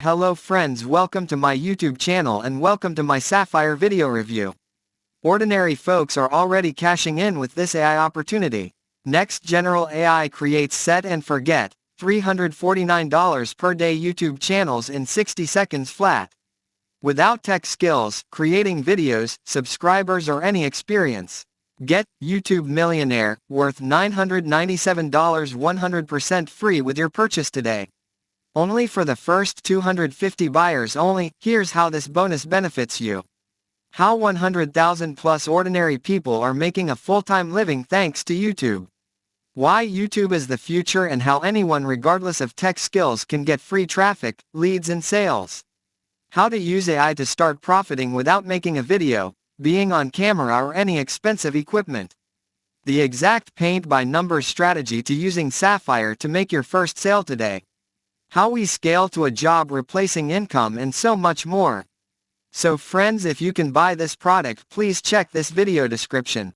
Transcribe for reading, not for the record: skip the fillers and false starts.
Hello friends, welcome to my YouTube channel and welcome to my Sapphire video review. Ordinary folks are already cashing in with this AI opportunity. Next General AI creates set and forget, $349 per day YouTube channels in 60 seconds flat. Without tech skills, creating videos, subscribers or any experience. Get YouTube Millionaire, worth $997 100% free with your purchase today. Only for the first 250 buyers only. Here's how this bonus benefits you. How 100,000 plus ordinary people are making a full-time living thanks to YouTube. Why YouTube is the future and how anyone regardless of tech skills can get free traffic, leads and sales. How to use AI to start profiting without making a video, being on camera or any expensive equipment. The exact paint-by-numbers strategy to using Sapphire to make your first sale today. How we scale to a job replacing income and so much more. So friends, if you can buy this product, please check this video description.